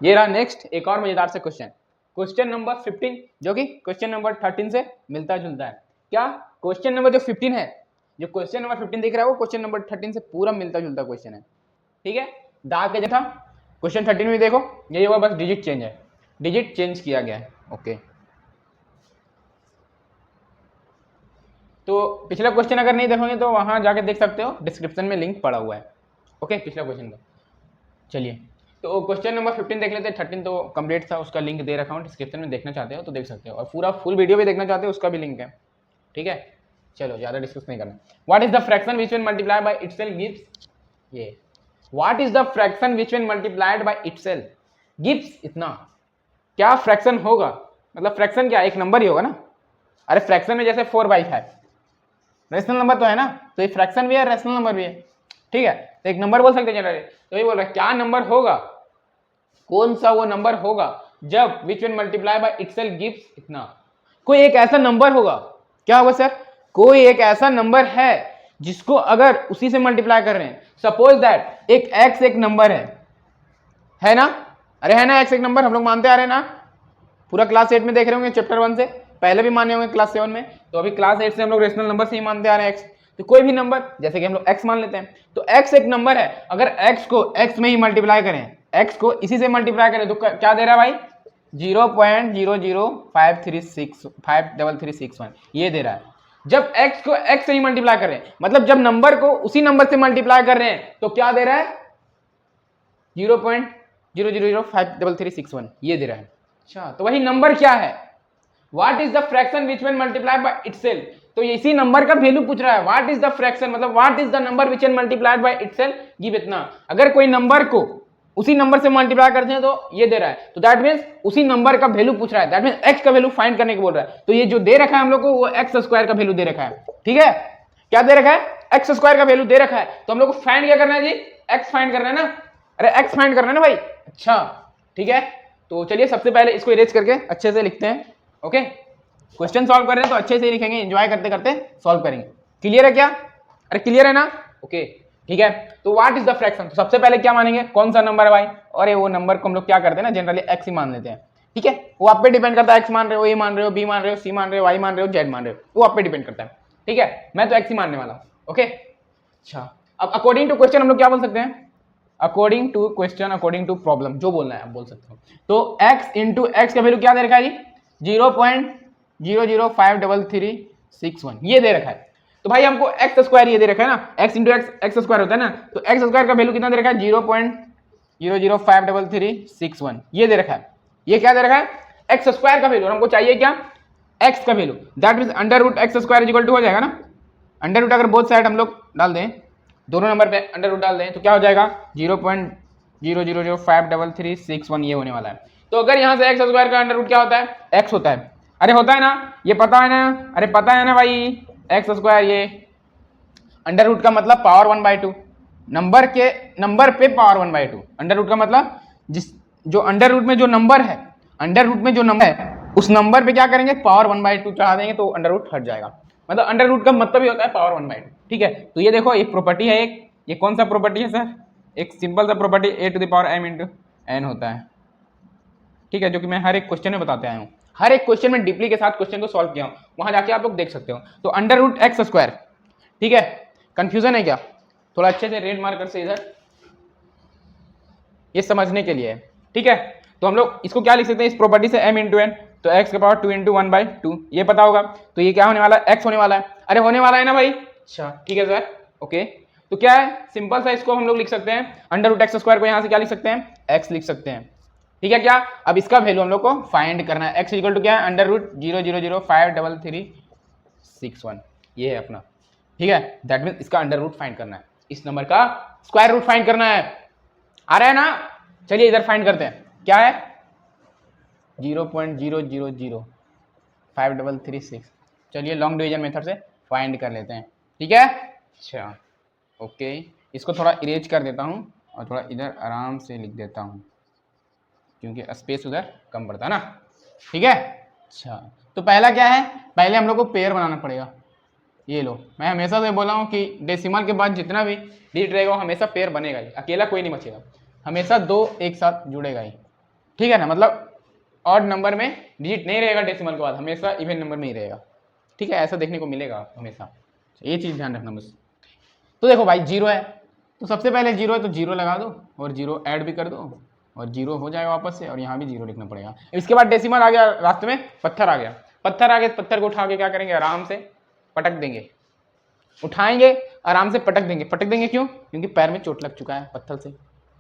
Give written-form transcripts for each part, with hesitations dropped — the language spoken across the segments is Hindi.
ये रहा नेक्स्ट एक और मजेदार से क्वेश्चन, क्वेश्चन नंबर 15 जो कि क्वेश्चन नंबर 13 से मिलता जुलता है। क्या क्वेश्चन नंबर जो 15 है, जो क्वेश्चन नंबर 15 दिख रहा है वो क्वेश्चन नंबर 13 से पूरा मिलता जुलता क्वेश्चन है। ठीक है, दाग के जैसा क्वेश्चन 13 में देखो, ये हुआ बस डिजिट चेंज है, डिजिट चेंज किया गया है। ओके, तो पिछला क्वेश्चन अगर नहीं देखोगे तो वहां जाके देख सकते हो, डिस्क्रिप्शन में लिंक पड़ा हुआ है। ओके, पिछला क्वेश्चन का। चलिए, तो क्वेश्चन नंबर 15 देख लेते हैं, 13 तो कंप्लीट था, उसका लिंक दे रखा हूँ डिस्क्रिप्शन में, देखना चाहते हो तो देख सकते हो, और पूरा फुल वीडियो भी देखना चाहते हो उसका भी लिंक है। ठीक है, चलो ज़्यादा डिस्कस नहीं करना। What is the fraction which when multiplied by itself gives, ये what is the fraction which when multiplied by itself gives इतना, क्या फ्रैक्शन होगा, मतलब फ्रैक्शन क्या, एक नंबर ही होगा ना। अरे फ्रैक्शन में जैसे 4/5 रेशनल नंबर तो है ना, तो ये फ्रैक्शन भी है रेशनल नंबर भी है। ठीक है, तो एक नंबर बोल सकते हैं जनरली, तो ये बोल रहा है क्या नंबर होगा, कौन सा वो नंबर होगा जब विच when multiply by itself gives इतना, कोई एक ऐसा नंबर होगा, क्या होगा सर, कोई एक ऐसा नंबर है जिसको अगर उसी से मल्टीप्लाई कर रहे हैं, सपोज दैट एक x एक नंबर है ना, अरे है ना, x एक नंबर हम लोग मानते आ रहे हैं ना, पूरा क्लास 8 में देख रहे होंगे चैप्टर 1 से, पहले भी माने होंगे क्लास 7 में, तो अभी क्लास 8 से हम लोग रेशनल नंबर से ही मानते आ रहे हैं x, तो कोई भी नंबर जैसे कि हम लोग x मान लेते हैं, तो x एक नंबर है, अगर x को x में ही मल्टीप्लाई करें, x को इसी से मल्टीप्लाई करें तो क्या दे रहा है भाई, 0.0053361 ये दे रहा है। जब x को x से ही मल्टीप्लाई कर रहे हैं, मतलब जब नंबर को उसी नंबर से मल्टीप्लाई कर रहे हैं तो क्या दे रहा है, 0.0005331 ये दे रहा है। अच्छा, तो वही नंबर क्या है, what is the fraction which when multiplied by itself, तो इसी नंबर का वैल्यू पूछ रहा है, व्हाट इज द फ्रैक्शन मतलब what is the number which when multiplied by itself give इतना, अगर कोई नंबर को उसी नंबर से मल्टीप्लाई करते हैं तो ये दे रहा है, तो दैट मींस उसी नंबर का वैल्यू पूछ रहा है, दैट मींस x का वैल्यू फाइंड करने को बोल रहा है, तो ये जो दे रखा है हम लोग को वो x स्क्वायर का वैल्यू दे रखा है। ठीक है, क्या दे रखा है, x स्क्वायर का वैल्यू दे रखा है, तो हम लोग को फाइंड क्या करना है जी, x फाइंड करना है ना, अरे x फाइंड करना है ना भाई। अच्छा ठीक है, तो चलिए सबसे पहले इसको इरेज करके अच्छे से लिखते हैं। ओके, क्वेश्चन सॉल्व कर रहे हैं तो अच्छे से ही लिखेंगे, एंजॉय करते करते सॉल्व करेंगे। क्लियर है क्या, अरे क्लियर है ना, ओके ठीक है। तो व्हाट इज द फ्रैक्शन, तो सबसे पहले क्या मानेंगे, कौन सा नंबर है भाई, और वो नंबर को हम लोग क्या करते हैं ना जनरली x ही मान लेते हैं। ठीक है, वो आप पे डिपेंड करता है, x मान रहे हो, a मान रहे हो, b मान रहे हो, c मान रहे हो, y मान रहे हो, z मान रहे हो, वो आप पे डिपेंड करता है। ठीक है, मैं तो x ही मानने वाला हूँ। ओके, अच्छा अब अकॉर्डिंग टू क्वेश्चन हम लोग क्या बोल सकते हैं, according to question, according to problem जो बोलना है आप बोल सकते हो, तो x इंटू एक्स का वैल्यू क्या दे रखा है जी, 0.0053361 ये दे रखा है, तो भाई हमको एक्स स्क्वायर ये दे रखा है ना, x इंटू एक्स स्क्वायर होता है ना, तो एक्स स्क्वायर का वैल्यू कितना दे रखा है, 0.0053361 ये दे रखा है, ये क्या दे रखा है, एक्स स्क्वायर का वैल्यू, हमको चाहिए क्या, x का value, that means under root x square equal to हो जाएगा ना, अंडर रूट अगर बोथ साइड हम लोग डाल दें, दोनों नंबर पे अंडर रूट डाल दें तो क्या हो जाएगा, 0.0005331 ये होने वाला है। तो अगर यहाँ से एक्स स्क्वायर का अंडर रूट क्या होता है, x होता है, अरे होता है ना, ये पता है ना, अरे पता है ना भाई, एक्स स्क्वायर ये अंडर रूट का मतलब पावर 1/2, नंबर पे पावर 1/2, अंडर रूट का मतलब जिस जो अंडर रूट में जो नंबर है, अंडर रूट में जो नंबर है उस नंबर पे क्या करेंगे, पावर 1/2 चढ़ा देंगे तो अंडर रूट हट जाएगा, मतलब अंडर रूट का मतलब ही होता है पावर 1/2। ठीक है, तो ये देखो एक प्रॉपर्टी है, एक ये कौन सा प्रॉपर्टी है सर, एक सिंपल सा प्रॉपर्टी a⁴m × n होता है। ठीक है, जो कि मैं हर एक क्वेश्चन में बताते आया हूँ, हर एक क्वेश्चन में डीपली के साथ क्वेश्चन को सॉल्व किया हूँ, वहां जाके आप लोग देख सकते हो। तो अंडर रूट एक्स स्क्वायर, ठीक है, कंफ्यूजन है क्या, थोड़ा अच्छे से रेड मार्कर से इधर, ये समझने के लिए है। ठीक है, तो हम लोग इसको क्या लिख सकते हैं इस प्रॉपर्टी से, m × n, तो x की पावर 2 × 1/2 ये पता होगा, तो ये क्या होने वाला है, x होने वाला है, अरे होने वाला है ना भाई। अच्छा ठीक है सर, ओके, तो क्या है, सिंपल सा इसको हम लोग लिख सकते हैं, अंडर रूट एक्स स्क्वायर को यहाँ से क्या लिख सकते हैं, x लिख सकते हैं। ठीक है क्या, अब इसका वैल्यू हम लोग को फाइंड करना है, x इक्वल टू क्या है, अंडर रूट 0.0053361 ये है अपना। ठीक है, दैट मीन इसका अंडर रूट फाइंड करना है, इस नंबर का स्क्वायर रूट फाइंड करना है, आ रहा है ना। चलिए इधर फाइंड करते हैं, क्या है 0.0005336, चलिए लॉन्ग डिवीजन मेथड से फाइंड कर लेते हैं। ठीक है, अच्छा ओके, इसको थोड़ा इरेज कर देता हूँ और थोड़ा इधर आराम से लिख देता हूँ क्योंकि स्पेस उधर कम पड़ता है ना। ठीक है, अच्छा तो पहला क्या है, पहले हम लोग को पेयर बनाना पड़ेगा। ये लो, मैं हमेशा से बोला हूँ कि डेसिमल के बाद जितना भी डिजिट रहेगा वो हमेशा पेयर बनेगा ही, अकेला कोई नहीं बचेगा, हमेशा दो एक साथ जुड़ेगा ही। ठीक है ना, मतलब ऑड नंबर में डिजिट नहीं रहेगा डेसिमल के बाद, हमेशा इवन नंबर में ही रहेगा। ठीक है, ऐसा देखने को मिलेगा हमेशा, ये चीज़ ध्यान रखना बस। तो देखो भाई 0 है, तो सबसे पहले 0 है तो 0 लगा दो और 0 ऐड भी कर दो और 0 हो जाएगा वापस से, और यहाँ भी 0 लिखना पड़ेगा। इसके बाद डेसिमल आ गया, रास्ते में पत्थर आ गया, पत्थर आ गया, पत्थर को उठा के क्या करेंगे, आराम से पटक देंगे, उठाएंगे आराम से पटक देंगे। पटक देंगे क्यों? क्योंकि पैर में चोट लग चुका है पत्थर से,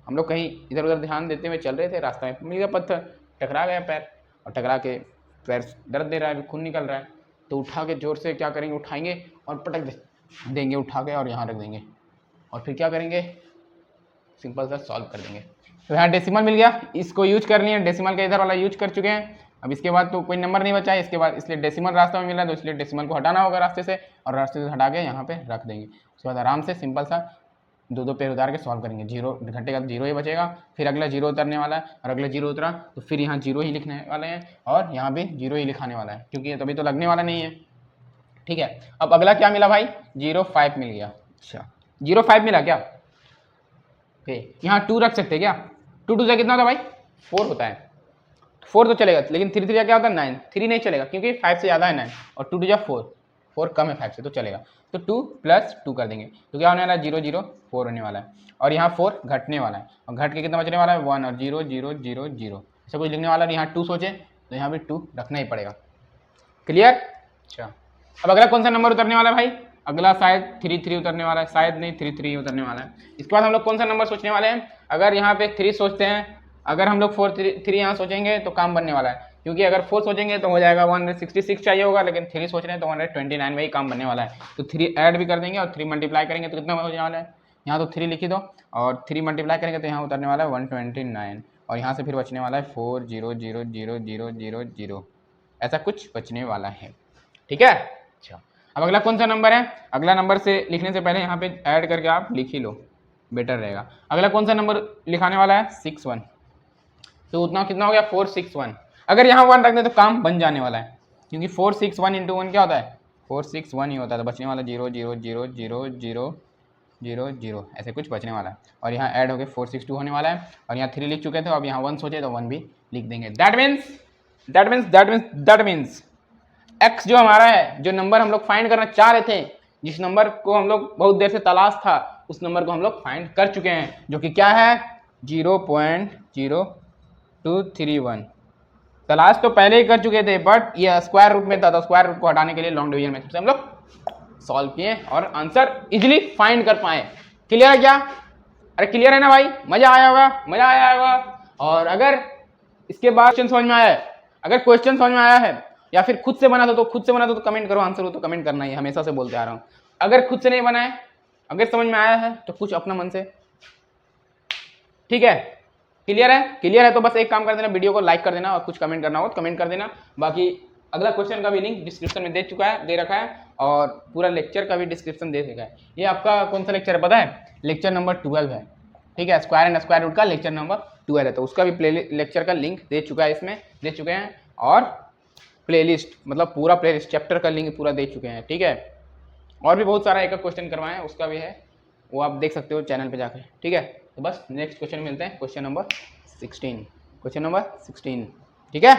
हम लोग कहीं इधर उधर ध्यान देते हुए चल रहे थे, रास्ते में मिल गया पत्थर, टकरा गया पैर, और टकरा के पैर दर्द दे रहा है, खून निकल रहा है, तो उठा के जोर से क्या करेंगे, उठाएंगे और पटक देंगे उठा के, और यहाँ रख देंगे, और फिर क्या करेंगे, सिंपल सा सॉल्व कर देंगे। तो यहाँ डेसिमल मिल गया, इसको यूज कर लिए, डेसिमल का इधर वाला यूज कर चुके हैं। अब इसके बाद तो कोई नंबर नहीं बचा है इसके बाद, इसलिए डेसिमल रास्ते में मिला, तो इसलिए डेसिमल को हटाना होगा रास्ते से, और रास्ते से हटा के यहाँ पे रख देंगे। उसके बाद आराम से सिंपल सा दो पैर उतार के सॉल्व करेंगे। 0 घंटे का 0 ही बचेगा, फिर अगला 0 उतरने वाला है, और अगला 0 उतरा तो फिर यहाँ 0 ही लिखने वाले हैं, और यहाँ भी 0 ही लिखाने वाला है, क्योंकि तभी तो लगने वाला नहीं है। ठीक है, अब अगला क्या मिला भाई, 0.5 मिल गया। अच्छा 0.5 मिला क्या, यहाँ 2 रख सकते हैं क्या, 2 2 से कितना होता है भाई, 4 होता है, 4 तो चलेगा, लेकिन 3 3 क्या होता है 9, 3 नहीं चलेगा क्योंकि 5 से ज़्यादा है 9, और 2 2 4, 4 कम है 5 से तो चलेगा, तो 2 + 2 कर देंगे, तो क्या होने वाला है 0 0 4 होने वाला है, और यहाँ 4 घटने वाला है, और घट के कितना बचने वाला है 1, और 0 0 0 0 ऐसा कुछ लिखने वाला है। यहाँ 2 सोचे तो यहाँ भी 2 रखना ही पड़ेगा। क्लियर? अच्छा अब अगला कौन सा नंबर उतरने वाला है भाई, अगला शायद 3 3 उतरने वाला है, शायद नहीं 3 3 उतरने वाला है। इसके बाद हम लोग कौन सा नंबर सोचने वाले हैं, अगर यहाँ पे 3 सोचते हैं, अगर हम लोग 4 3 यहाँ सोचेंगे तो काम बनने वाला है, क्योंकि अगर 4 सोचेंगे तो हो जाएगा 166 चाहिए होगा, लेकिन 3 सोच रहे हैं तो 129 में ही काम बनने वाला है। तो 3 ऐड भी कर देंगे और 3 मल्टीप्लाई करेंगे तो कितना होने वाला है, यहाँ तो 3 लिखी दो, और 3 मल्टीप्लाई करेंगे तो यहाँ उतरने वाला है 129, और यहाँ से फिर बचने वाला है 4 0 0 0 0 0 0 ऐसा कुछ बचने वाला है। ठीक है, अच्छा अब अगला कौन सा नंबर है, अगला नंबर से लिखने से पहले यहाँ पे ऐड करके आप लिख ही लो, बेटर रहेगा। अगला कौन सा नंबर लिखाने वाला है 61, तो उतना कितना हो गया 461, अगर यहाँ 1 रख दें तो काम बन जाने वाला है, क्योंकि 461 × 1 क्या होता है 461 ही होता है, तो बचने वाला 0 0 0 0 0 0 0 ऐसे कुछ बचने वाला है, और यहाँ ऐड हो गए 462 होने वाला है, और यहाँ 3 लिख चुके थे, अब यहाँ 1 सोचे तो 1 भी लिख देंगे। दैट मीन्स x जो हमारा है, जो नंबर हम लोग फाइंड करना चाह रहे थे, जिस नंबर को हम लोग बहुत देर से तलाश था, उस नंबर को हम लोग फाइंड कर चुके हैं, जो कि क्या है 0.0231। तलाश तो पहले ही कर चुके थे, बट ये स्क्वायर रूट में था, तो स्क्वायर रूट को हटाने के लिए लॉन्ग डिवीजन मेथड से हम लोग सॉल्व किए और आंसर इजिली फाइंड कर पाए। क्लियर है क्या? अरे क्लियर है ना भाई, मजा आया होगा, मजा आया होगा। और अगर इसके बाद क्वेश्चन समझ में आया है, अगर क्वेश्चन समझ में आया है या फिर खुद से बना तो खुद से बना तो कमेंट करो, आंसर हो तो कमेंट करना ही, हमेशा से बोलते आ रहा हूँ। अगर खुद से नहीं बना है, अगर समझ में आया है तो कुछ अपना मन से, ठीक है? क्लियर है? क्लियर है तो बस एक काम कर देना, वीडियो को लाइक कर देना, और कुछ कमेंट करना हो तो कमेंट कर देना। बाकी अगला क्वेश्चन का भी लिंक डिस्क्रिप्शन में दे रखा है, और पूरा लेक्चर का भी डिस्क्रिप्शन दे रखा है। ये आपका कौन सा लेक्चर है पता है? लेक्चर नंबर 12 है, ठीक है? स्क्वायर एंड स्क्वायर रूट का लेक्चर नंबर 12 है, तो उसका भी लेक्चर का लिंक दे चुका है, इसमें दे चुके हैं, और प्लेलिस्ट मतलब पूरा प्लेलिस्ट चैप्टर का लिंक पूरा दे चुके हैं, ठीक है? और भी बहुत सारा एक क्वेश्चन करवाएं, उसका भी है, वो आप देख सकते हो चैनल पे जाकर, ठीक है? तो बस नेक्स्ट क्वेश्चन मिलते हैं, क्वेश्चन नंबर 16, ठीक है?